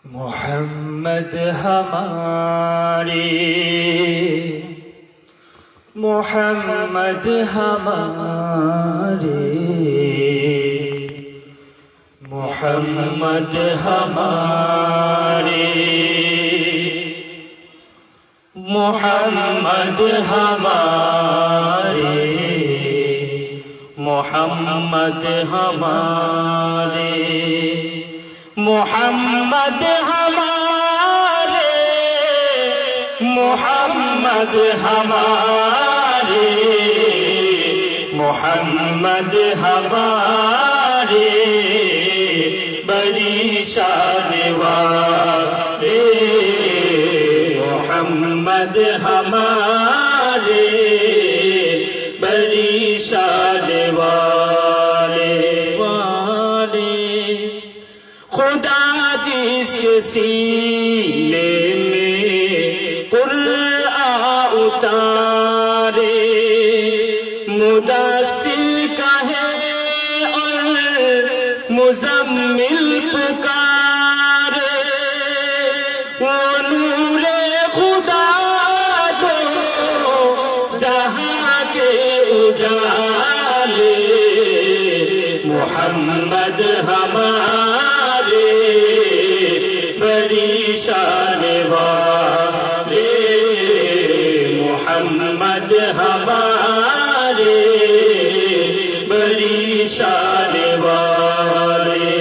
محمد ہمارے محمد ہمارے محمد ہمارے محمد ہمارے محمد ہمارے محمد ہمارے محمد ہمارے محمد ہمارے بڑی شان والے محمد ہمارے بڑی شان والے خدا جس کے سینے میں قرآن اتارے مدثر کہے اور مزمل پکارے وہ نور خدا دو جہاں کے اجالے محمد ہمارے بڑی شان والے محمد ہمارے بڑی شان والے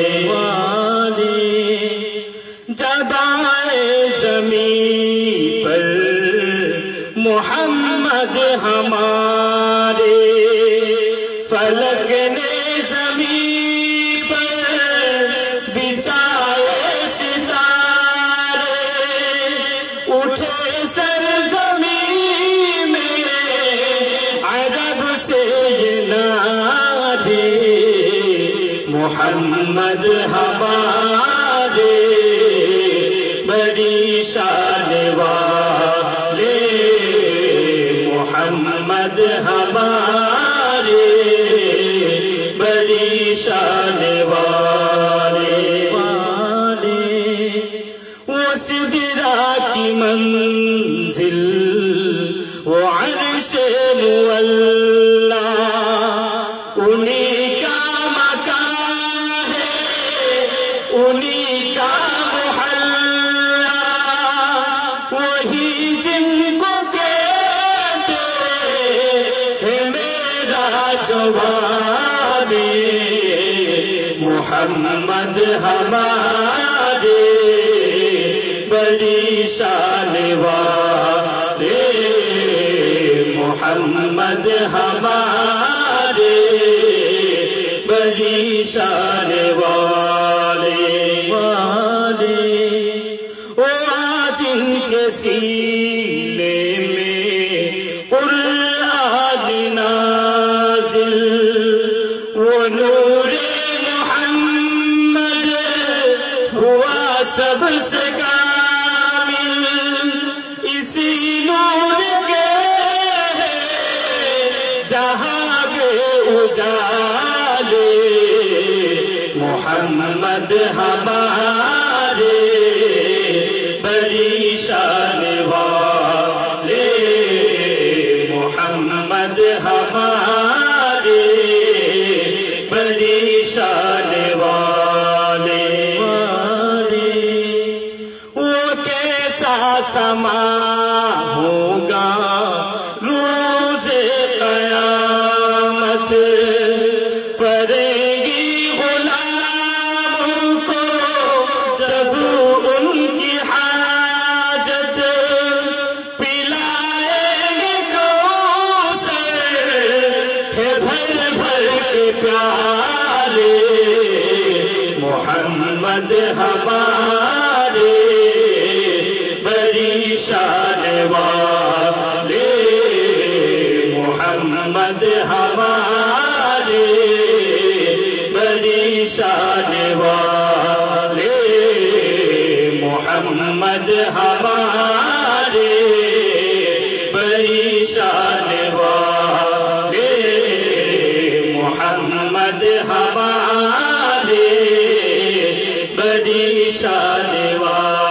جب آئے زمین پر محمد ہمارے فلک نے زمین پر بچھائے ستارے اٹھے سرزمین میں عرب سے یہ نعرے محمد ہمارے بڑی شان والے محمد ہمارے بڑی شان والے وہ سدرہ کی منزل وہ عرش معلیٰ انہی کا مکان ہے انہی کا محلہ وہی جن کو کہتے ہیں میرا جوانی محمد ہمارے بڑی شان والے محمد ہمارے بڑی شان والے وہ آج ان کے سینے میں قرآن نازل وہ نور محمد ہوا سب سے کامل اسی نور کے جہاں کے اجالے محمد ہمارے بڑی شان والے محمد ہمارے بڑی شان والے وہ کیسا سما ہوگا روز قیامت پڑیں گی غلاموں کو جب ان کی حاجت پلائیں گے کوثر ہے بھر بھر کے پیالے محمد ہمارے بڑی شان والے محمد ہمارے بڑی شان والے محمد ہمارے بڑی شان والے محمد ہمارے بڑی شان والے